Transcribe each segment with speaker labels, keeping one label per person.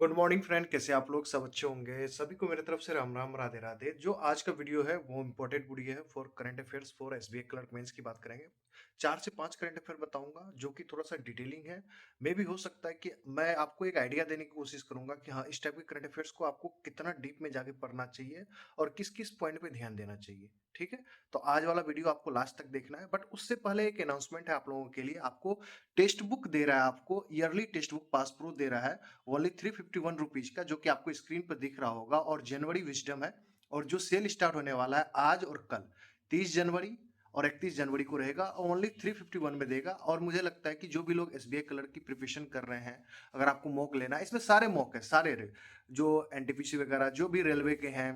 Speaker 1: Good morning friend, कैसे आप लोग? सब अच्छे होंगे। सभी को मेरे तरफ से राम राम, राधे राधे। जो आज का वीडियो है वो इम्पोर्टेंट वीडियो है for current affairs for SBI clerk mains की बात करेंगे। 4 से 5 करंट अफेयर बताऊंगा जो कि थोड़ा सा डिटेलिंग है। मे भी हो सकता है कि मैं आपको एक आइडिया देने की कोशिश करूंगा कि हाँ, इस टाइप के करंट अफेयर्स को आपको कितना डीप में जाके पढ़ना चाहिए और किस किस पॉइंट पे ध्यान देना चाहिए। ठीक है, तो आज वाला वीडियो आपको लास्ट तक देखना है। बट उससे पहले एक अनाउंसमेंट है आप लोगों के लिए। आपको टेक्स्ट बुक दे रहा है, आपको ईयरली टेक्स्ट बुक पास प्रूफ दे रहा है ओनली 351 रुपीज का, जो कि आपको स्क्रीन पर दिख रहा होगा। और जनवरी विजडम है, और जो सेल स्टार्ट होने वाला है आज और कल 30 जनवरी और 31 जनवरी को रहेगा। ओनली 351 में देगा। और मुझे लगता है कि जो भी लोग एसबीआई क्लर्क की प्रिपरेशन कर रहे हैं, अगर आपको मॉक लेना है, इसमें सारे मॉक है, सारे जो एनटीपीसी वगैरह जो भी रेलवे के हैं,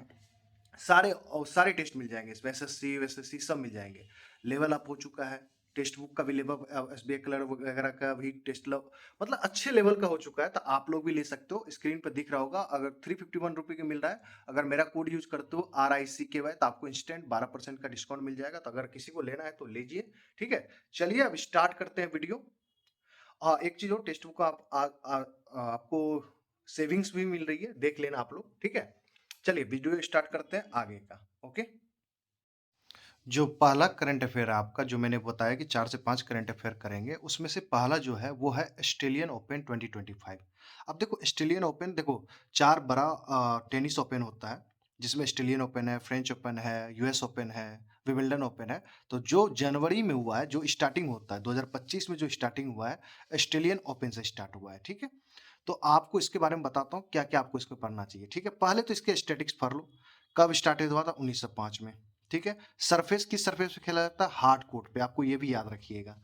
Speaker 1: सारे और सारे टेस्ट मिल जाएंगे इसमें। एसएससी एसएससी सब मिल जाएंगे। लेवल अप हो चुका है, टेक्स्ट बुक का भी लेवल, एसबीआई क्लर्क वगैरह का भी टेस्ट मतलब अच्छे लेवल का हो चुका है। तो आप लोग भी ले सकते हो, स्क्रीन पर दिख रहा होगा। अगर 351 रुपये का मिल रहा है, अगर मेरा कोड यूज करते हो RICKY, तो आपको इंस्टेंट 12% का डिस्काउंट मिल जाएगा। तो अगर किसी को लेना है तो लीजिए। ठीक है, चलिए अब स्टार्ट करते हैं वीडियो। एक चीज और, टेक्स्ट बुक आपको सेविंग्स भी मिल रही है, देख लेना आप लोग। ठीक है, चलिए वीडियो स्टार्ट करते हैं आगे का। ओके, जो पहला करंट अफेयर है आपका, जो मैंने बताया कि 4 से 5 करंट अफेयर करेंगे, उसमें से पहला जो है वो है ऑस्ट्रेलियन ओपन 2025। अब देखो ऑस्ट्रेलियन ओपन, देखो 4 बड़ा टेनिस ओपन होता है, जिसमें ऑस्ट्रेलियन ओपन है, फ्रेंच ओपन है, यूएस ओपन है, विंबलडन ओपन है। तो जो जनवरी में हुआ है, जो स्टार्टिंग होता है 2025 में, जो स्टार्टिंग हुआ है ऑस्ट्रेलियन ओपन से स्टार्ट हुआ है। ठीक है, तो आपको इसके बारे में बताता हूँ क्या क्या आपको इसको पढ़ना चाहिए। ठीक है, पहले तो इसके स्टैटिक्स पढ़ लो। कब स्टार्ट हुआ था? 1905 में। ठीक है, सरफेस किस सरफेस पे खेला जाता है? हार्ड कोर्ट पे, आपको ये भी याद रखिएगा।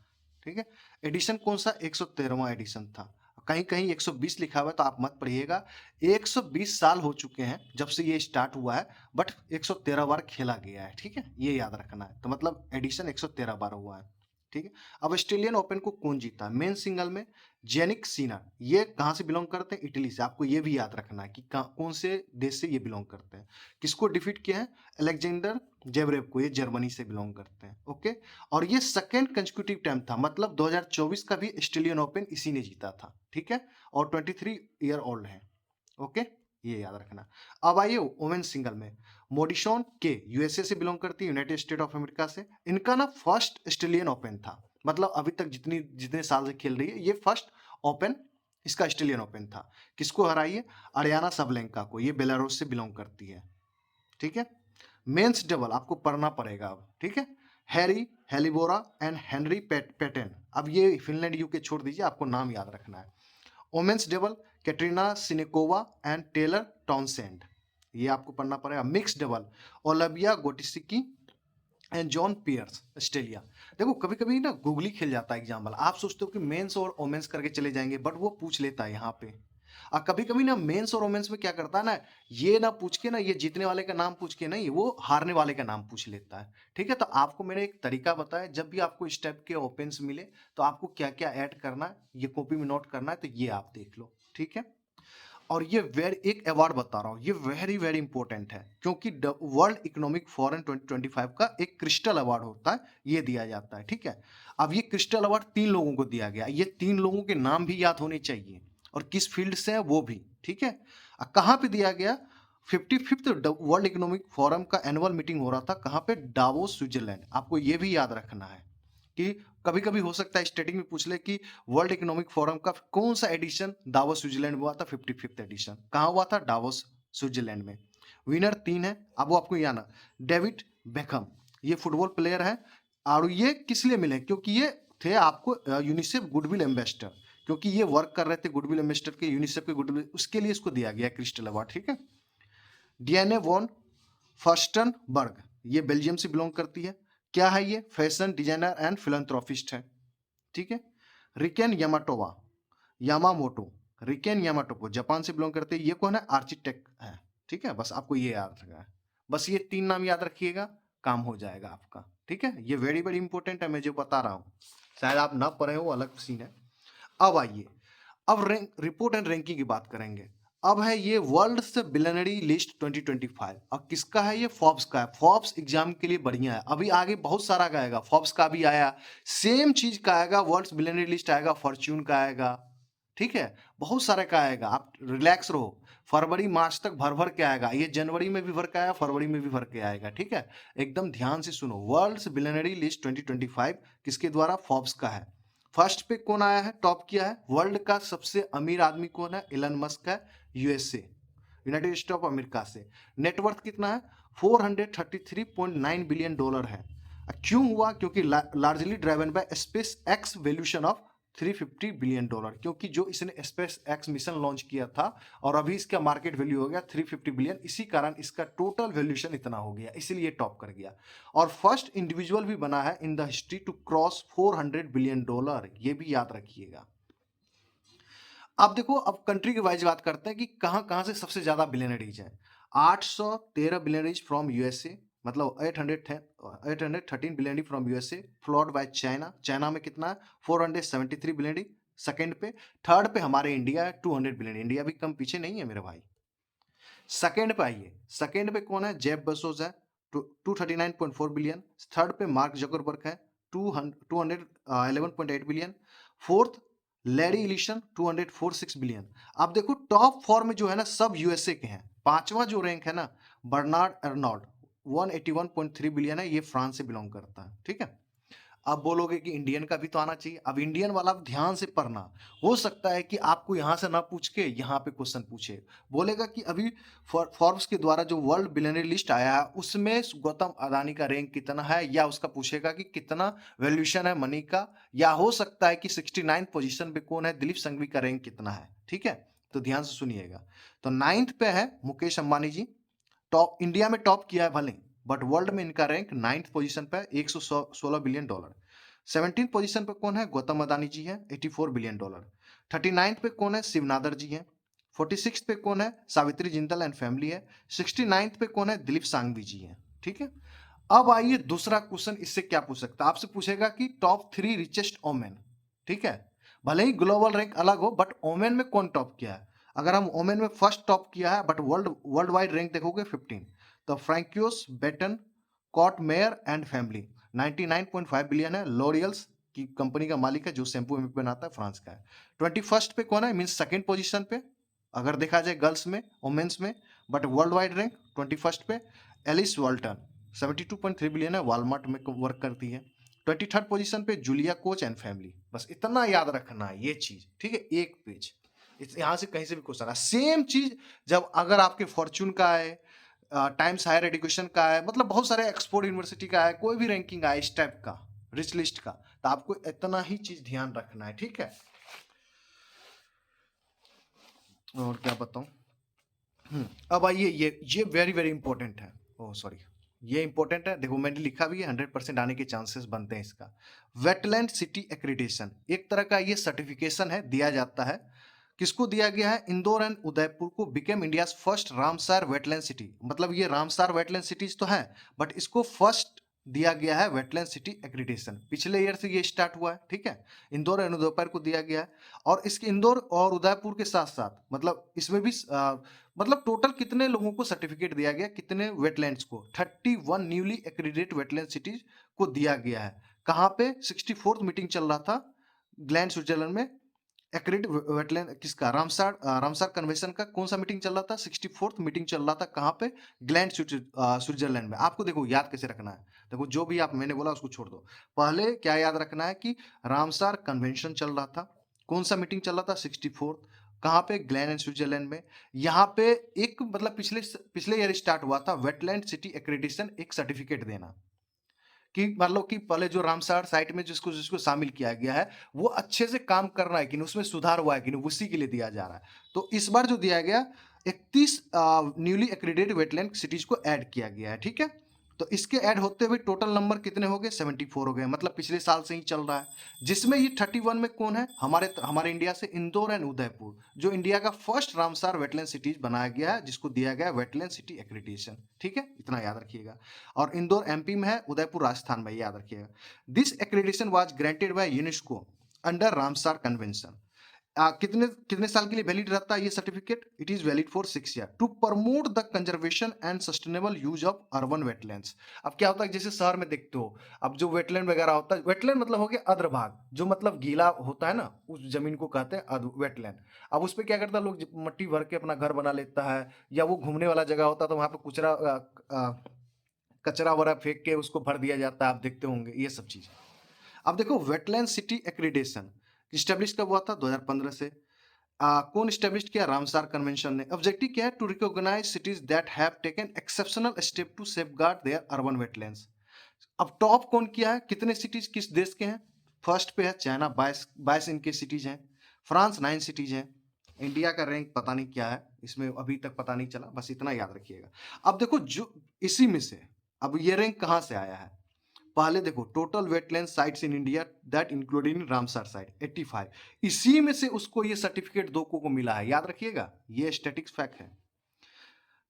Speaker 1: ठीक है, एडिशन कौन सा? 113वां एडिशन था। कहीं कहीं 120 लिखा हुआ है, तो आप मत पढ़िएगा। 120 साल हो चुके हैं जब से ये स्टार्ट हुआ है, बट 113 बार खेला गया है। ठीक है, ये याद रखना है। तो मतलब एडिशन 113 बार हुआ है। ठीक है, अब ऑस्ट्रेलियन ओपन को कौन जीता? मेन सिंगल में जेनिक सीनर। ये कहाँ से बिलोंग करते हैं? इटली से। आपको ये भी याद रखना है कि कौन से देश से ये बिलोंग करते हैं। किसको डिफीट किया है? अलेक्जेंडर जेवरेव को। ये जर्मनी से बिलोंग करते हैं। ओके, और ये सेकेंड कंसेक्यूटिव टाइम था, मतलब 2024 का भी ऑस्ट्रेलियन ओपन इसी ने जीता था। ठीक है, और 23 ईयर ओल्ड है। ओके, ये याद रखना। अब आइए वुमेन सिंगल में। मोडिशॉन के यूएसए से बिलोंग करती है, यूनाइटेड स्टेट ऑफ अमेरिका से। इनका ना फर्स्ट ऑस्ट्रेलियन ओपन था, मतलब अभी तक जितने साल से खेल रही है, ये फर्स्ट ओपन इसका ऑस्ट्रेलियन ओपन था। किसको हराई है? अरियाना सबलेंका को। ये बेलारूस से बिलोंग करती है। ठीक है, मेंस डबल आपको पढ़ना पड़ेगा अब। ठीक है, हैरी हेलिबोरा एंड हेनरी पेटेन। अब ये फिनलैंड यूके छोड़ दीजिए, आपको नाम याद रखना है। Women's double Katerina Siniakova and Taylor Townsend, ये आपको पढ़ना पड़ेगा। Mix double Olivia Gadecki and John Peers, Australia. देखो कभी कभी ना गूगली खेल जाता है एग्जाम वाला। आप सोचते हो कि मेंस और वोमेन्स करके चले जाएंगे, बट वो पूछ लेता है यहाँ पे। और कभी कभी ना मेंस और वोमेन्स में क्या करता है ना, ये ना पूछ के ना, ये जीतने वाले का नाम पूछ के नहीं, वो हारने वाले का नाम पूछ लेता है। ठीक है, तो आपको मैंने एक तरीका बताया, जब भी आपको इस टाइप के ओपन्स मिले तो आपको क्या क्या ऐड करना है, ये कॉपी में नोट करना है। तो ये आप देख लो। ठीक है, और ये एक अवार्ड बता रहा हूँ, ये वेरी वेरी इंपॉर्टेंट है, क्योंकि वर्ल्ड इकोनॉमिक फोरम 2025 का एक क्रिस्टल अवार्ड होता है, ये दिया जाता है। ठीक है, अब ये क्रिस्टल अवार्ड 3 लोगों को दिया गया। ये 3 लोगों के नाम भी याद होने चाहिए, और किस फील्ड से है वो भी। ठीक है, कहाँ पे दिया गया? 55th वर्ल्ड इकोनॉमिक फोरम का एनुअल मीटिंग हो रहा था, कहाँ पे? Davos, Switzerland. आपको ये भी याद रखना है कि कभी कभी हो सकता है स्टेटिंग में पूछ ले कि वर्ल्ड इकोनॉमिक फोरम का कौन सा एडिशन दावोस स्विट्जरलैंड में हुआ था? 55th एडिशन कहाँ हुआ था? डावोस, स्विट्जरलैंड में। विनर 3 है, अब वो आपको याद। डेविड बेकहम, ये फुटबॉल प्लेयर है। और ये किस लिए मिले? क्योंकि ये थे आपको यूनिसेफ गुडविल एम्बेसडर, क्योंकि ये वर्क कर रहे थे गुडविल एम्बेसडर के, यूनिसेफ के गुडविल, उसके लिए इसको दिया गया क्रिस्टल अवार्ड। ठीक है, डीएनए वॉन फर्स्टनबर्ग, ये बेल्जियम से बिलोंग करती है। क्या है ये? फैशन डिजाइनर एंड फिलंथ्रोपिस्ट है। ठीक है, रिकेन यामाटोवा, यामामोटो, रिकेन यामाटोको, जापान से बिलोंग करते हैं। ये कौन है? आर्किटेक्ट है। ठीक है, बस आपको ये याद रखना है। बस ये 3 नाम याद रखिएगा, काम हो जाएगा आपका। ठीक है, ये वेरी वेरी इंपॉर्टेंट है, मैं जो बता रहा हूँ। शायद आप ना पढ़े हो, अलग सीन है। अब आइए, अब रैंक रिपोर्ट एंड रैंकिंग की बात करेंगे। अब है ये वर्ल्ड से बिलियनरी लिस्ट 2025। और किसका है ये? फोर्ब्स का है। फोर्ब्स एग्जाम के लिए बढ़िया है। अभी आगे बहुत सारा का आएगा, फोर्ब्स का भी आया, सेम चीज का आएगा, वर्ल्ड बिलियनरी लिस्ट आएगा, फॉर्च्यून का आएगा। ठीक है, बहुत सारे का आएगा, आप रिलैक्स रहो। फरवरी मार्च तक भर भर के आएगा, ये जनवरी में भी भर के आया, फरवरी में भी भर के आएगा। ठीक है, एकदम ध्यान से सुनो। वर्ल्ड्स बिलियनरी लिस्ट 2025 किसके द्वारा? फोर्ब्स का है। फर्स्ट पे कौन आया है, टॉप किया है? वर्ल्ड का सबसे अमीर आदमी कौन है? इलन मस्क है, USA, United state of America से। नेटवर्थ कितना है? 433.9 बिलियन डॉलर है। क्यों हुआ? क्योंकि largely driven by space x valuation of 350 billion dollar, क्योंकि जो इसने स्पेस एक्स मिशन लॉन्च किया था और अभी इसका मार्केट वैल्यू हो गया 350 बिलियन, इसी कारण इसका टोटल वैल्यूएशन इतना हो गया, इसीलिए टॉप कर गया। और फर्स्ट इंडिविजुअल भी बना है in the history to cross 400 billion dollar, ये भी याद रखिएगा। अब देखो, अब कंट्री के वाइज बात करते हैं कि कहां कहां से सबसे ज्यादा बिलियनरीज है। 813 बिलियनरीज फ्रॉम यूएसए, मतलब 813 billionaire from USA, followed by China. China में कितना है? 473 बिलियनरी सेकंड पे। थर्ड पे हमारे इंडिया है, 200 बिलियन। इंडिया भी कम पीछे नहीं है मेरे भाई। सेकंड पे आइए, सेकंड पे कौन है? जेफ बेजोस है, 239.4 बिलियन। थर्ड पे मार्क जकरबर्ग है, 211.8 billion. Fourth Larry Ellison, 246 billion. अब देखो टॉप फोर में जो है ना, सब यूएसए के हैं। पांचवा जो रैंक है ना, बर्नार्ड अर्नॉल्ड, 181.3 बिलियन है, ये फ्रांस से बिलोंग करता है। ठीक है, अब बोलोगे कि इंडियन का भी तो आना चाहिए। अब इंडियन वाला आप ध्यान से पढ़ना, हो सकता है कि आपको यहां से ना पूछ के यहां पे क्वेश्चन पूछे। बोलेगा कि अभी फॉर्ब्स के द्वारा जो वर्ल्ड बिलियनरी लिस्ट आया है उसमें गौतम अदानी का रैंक कितना है, या उसका पूछेगा कि कितना वैल्यूएशन है मनी का, या हो सकता है कि 69 पोजीशन पे कौन है, दिलीप संघवी का रैंक कितना है। ठीक है, तो ध्यान से सुनिएगा। तो 9th पे है मुकेश अंबानी जी, टॉप इंडिया में टॉप किया है भले, बट वर्ल्ड में इनका रैंक 9th पोजीशन पे, 116 बिलियन डॉलर। 17th पोजीशन पे कौन है? गौतम अदानी जी हैं, 84 बिलियन डॉलर। 39th पे कौन है? शिव नादर जी हैं। 46 पे कौन है? सावित्री जिंदल एंड फैमिली है। 69th पे कौन है? दिलीप सांघवी जी हैं। ठीक है, अब आइए दूसरा क्वेश्चन, इससे क्या पूछ सकता है? आपसे पूछेगा कि टॉप 3 रिचेस्ट ओमेन। ठीक है, भले ही ग्लोबल रैंक अलग हो, बट ओमेन में कौन टॉप किया है? अगर हम ओमेन में फर्स्ट टॉप किया है, बट वर्ल्ड वाइड रैंक देखोगे 15, तो Francoise Bettencourt Meyers and family, 99.5 billion है। लॉरियल्स की कंपनी का मालिक है, जो शैम्पू बनाता है, फ्रांस का है। 21st पे कौन है? मीन सेकेंड पोजीशन पे अगर देखा जाए गर्ल्स में, वोमेन्स में, but world wide rank 21st पे एलिस वाल्टन, 72.3 बिलियन है, वॉलमार्ट में वर्क करती है। 23rd पोजीशन पे जूलिया कोच एंड फैमिली। बस इतना याद रखना है ये चीज। ठीक है, एक पेज, यहां से कहीं से भी क्वेश्चन है। सेम चीज जब अगर आपके फॉर्च्यून का है, टाइम्स हायर एजुकेशन का है, मतलब बहुत सारे एक्सपोर्ट यूनिवर्सिटी का है, कोई भी रैंकिंग है इस टाइप का, रिच लिस्ट का, तो आपको इतना ही चीज ध्यान रखना है। ठीक है, और क्या बताऊं। अब आइए, ये वेरी वेरी इंपॉर्टेंट है। ओह सॉरी, ये इंपॉर्टेंट है। देखो मैंने लिखा भी है, 100% आने के चांसेस बनते हैं इसका। वेटलैंड सिटी एक्रीडिटेशन एक तरह का ये सर्टिफिकेशन है, दिया जाता है। किसको दिया गया है? इंदौर एंड उदयपुर को became India's first Ramsar wetland city. मतलब ये रामसार वेटलैंड सिटीज तो है, बट इसको फर्स्ट दिया गया है वेटलैंड सिटी एक्रीडिटेशन। पिछले ईयर से ये स्टार्ट हुआ है। ठीक है, इंदौर एंड उदयपुर को दिया गया है। और इसके इंदौर और उदयपुर के साथ साथ, मतलब इसमें भी मतलब टोटल कितने लोगों को सर्टिफिकेट दिया गया, कितने वेटलैंड्स को? 31 न्यूली एक्रीडेटेड वेटलैंड सिटीज को दिया गया है। कहां पे? 64th मीटिंग चल रहा था ग्लैंड स्विट्जरलैंड में। एक्रीड वेटलैंड किसका? रामसार रामसार कन्वेंशन का कौन सा मीटिंग चल रहा था? 64th मीटिंग चल रहा था। कहां पे? ग्लैंड स्विट्जरलैंड में। आपको देखो याद कैसे रखना है, देखो जो भी आप मैंने बोला उसको छोड़ दो। पहले क्या याद रखना है कि रामसार कन्वेंशन चल रहा था। कौन सा मीटिंग चल रहा था? 64th। कहां पे? ग्लैंड एंड स्विट्जरलैंड में। यहाँ पे एक मतलब पिछले पिछले ईयर स्टार्ट हुआ था वेटलैंड सिटी एक्रेडिटेशन, एक सर्टिफिकेट देना कि मतलब कि पहले जो रामसार साइट में जिसको जिसको शामिल किया गया है वो अच्छे से काम कर रहा है कि नहीं, उसमें सुधार हुआ है कि नहीं, उसी के लिए दिया जा रहा है। तो इस बार जो दिया गया 31 न्यूली एक्रीडेटेड वेटलैंड सिटीज को ऐड किया गया है। ठीक है, तो इसके ऐड होते हुए टोटल नंबर कितने हो गए? 74 हो गए, मतलब पिछले साल से ही चल रहा है। जिसमें ये 31 में कौन है? हमारे हमारे इंडिया से इंदौर एंड उदयपुर, जो इंडिया का फर्स्ट रामसार वेटलैंड सिटीज बनाया गया है, जिसको दिया गया वेटलैंड सिटी एक्रीडिटेशन। ठीक है, इतना याद रखिएगा। और इंदौर एमपी में है, उदयपुर राजस्थान में, याद रखिएगा। This accreditation was granted by UNESCO under Ramsar convention. कितने कितने साल के लिए वैलिड रहता है ये certificate? It is valid for 6 year to promote the conservation and sustainable use of urban wetlands. अब क्या होता है, जैसे शहर में देखते हो, अब जो वेटलैंड वगैरह होता है, वेटलैंड मतलब हो गया अग्रभाग, जो मतलब गीला होता है ना, उस जमीन को कहते हैं वेटलैंड। अब उस पे क्या करता है, लोग मट्टी भर के अपना घर बना लेता है, या वो घूमने वाला जगह होता है तो वहां पे कचरा वगैरह फेंक के उसको भर दिया जाता है, आप देखते होंगे ये सब चीज। अब देखो, वेटलैंड सिटी एक्रीडेशन स्टेब्लिश कब हुआ था? 2015 से। कौन स्टेब्लिश किया? रामसार कन्वेंशन ने। ऑब्जेक्टिव क्या है? To recognise cities that have taken exceptional step to safeguard their urban wetlands. अब टॉप कौन किया है? कितने सिटीज किस देश के हैं? फर्स्ट पे है चाइना, 22 इनके सिटीज हैं। फ्रांस 9 सिटीज हैं। इंडिया का रैंक पता नहीं क्या है, इसमें अभी तक पता नहीं चला, बस इतना याद रखिएगा। अब देखो, जो इसी में से अब ये रैंक कहां से आया है? पहले देखो, total wetland sites in India that including Ramsar site 85, इसी में से उसको ये सर्टिफिकेट दो को मिला है, याद रखिएगा, ये स्टैटिक्स फैक्ट है।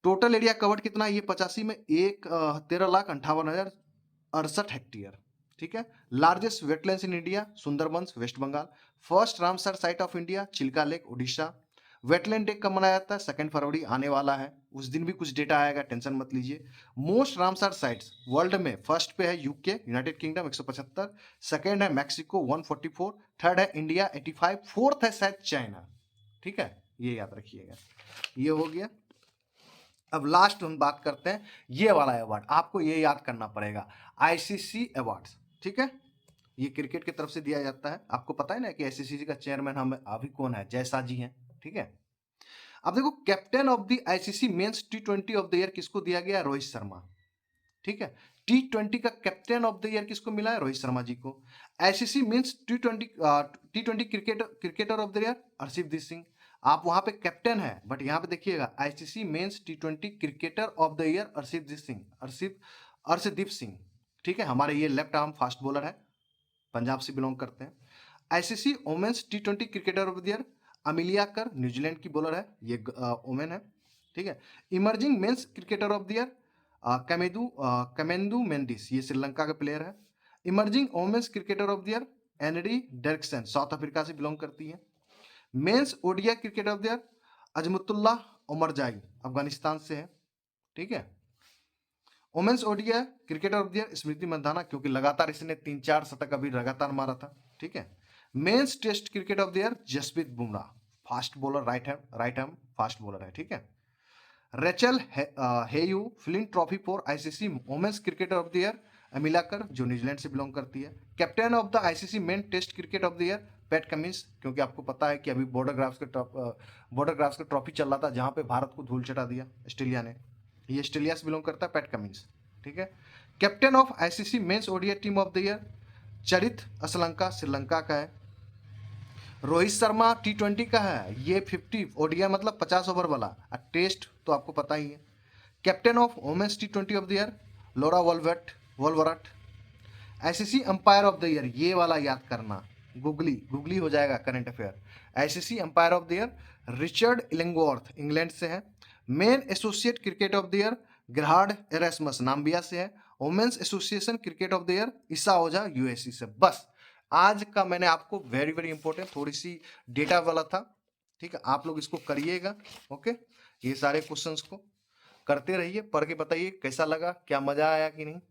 Speaker 1: टोटल एरिया कवर्ड कितना है ये 85 में? 13,58,068 हेक्टेयर। ठीक है। Largest wetlands in India Sundarbans West Bengal. First Ramsar site of India Chilka lake Orissa. Wetland day कब मनाया जाता है? 2 फरवरी आने वाला है, उस दिन भी कुछ डेटा आएगा, टेंशन मत लीजिए। मोस्ट रामसर साइट्स वर्ल्ड में, फर्स्ट पे है यूके यूनाइटेड किंगडम 175, सेकंड है मैक्सिको 144, थर्ड है इंडिया 85, फोर्थ है शायद चाइना। ठीक है, ये याद रखिएगा। ये हो गया। अब लास्ट हम बात करते हैं ये वाला अवार्ड, आपको ये याद करना पड़ेगा, आईसीसी अवार्ड्स। ठीक है, ये क्रिकेट की तरफ से दिया जाता है, आपको पता है ना कि आईसीसी का चेयरमैन हम अभी कौन है? जयसा जी हैं। ठीक है। अब देखो, captain of the ICC men's T20 of the year किसको दिया गया? रोहित शर्मा। ठीक है। T20 का कैप्टन ऑफ द ईयर किसको मिला है? रोहित शर्मा जी को। ICC men's T20 cricketer of the year Harshdeep Singh. आप वहां पे कैप्टन है, बट यहां पे देखिएगा ICC men's T20 cricketer of the year Harshdeep Singh. ठीक है, हमारे ये लेफ्ट आर्म फास्ट बॉलर है, पंजाब से बिलोंग करते हैं। ICC women's T20 cricketer of the year Amelia कर, न्यूजीलैंड की बॉलर है, ये वोमेन है। ठीक है। Emerging men's cricketer of the year Kamindu Mendis, ये श्रीलंका का प्लेयर है। Emerging women's cricketer of the year Annerie Dercksen, South Africa से बिलोंग करती है। Men's ODI cricketer of the year Azmatullah Omarzai, Afghanistan से है। ठीक है। Women's ODI cricketer of the year Smriti Mandhana, क्योंकि लगातार इसने 3-4 शतक अभी लगातार मारा था। ठीक है। Men's test cricket of the year Jasprit Bumrah, fast bowler, right hand fast bowler है। ठीक है। Rachael Heyhoe Flint trophy for ICC women's cricketer of the year Amelia Kerr, जो न्यूजीलैंड से बिलोंग करती है। Captain of the ICC men test cricket of the year Pat Cummins, क्योंकि आपको पता है कि अभी बॉर्डर ग्राफ्स का ट्रॉफी चल रहा था, जहां पे भारत को धूल चटा दिया ऑस्ट्रेलिया ने, ये ऑस्ट्रेलिया से बिलोंग करता है, पैट कमिंस। ठीक है। Captain of ICC men's ODI team of the year Charith Asalanka, Sri Lanka का है। रोहित शर्मा T20 का है, ये 50 ओडीआई मतलब 50 ओवर वाला, टेस्ट तो आपको पता ही है। Captain of women's T20 of the year Laura Wolvaardt. ICC umpire of the year, ये वाला याद करना, गूगली गूगली हो जाएगा current affair. ICC umpire of the year Richard Illingworth, England से है। Men associate cricket of the year Gerhard Erasmus, Namibia से है। Women's association cricket of the year Esha Oza, USC से। बस आज का मैंने आपको वेरी वेरी इंपॉर्टेंट थोड़ी सी डेटा वाला था। ठीक है, आप लोग इसको करिएगा। ओके, ये सारे क्वेश्चंस को करते रहिए, पढ़ के बताइए कैसा लगा, क्या मजा आया कि नहीं,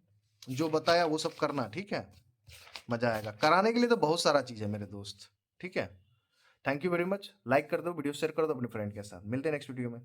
Speaker 1: जो बताया वो सब करना। ठीक है, मजा आएगा, कराने के लिए तो बहुत सारा चीज है मेरे दोस्त। ठीक है, thank you very much. Like कर दो, वीडियो शेयर कर दो अपने फ्रेंड के साथ। मिलते हैं नेक्स्ट वीडियो में।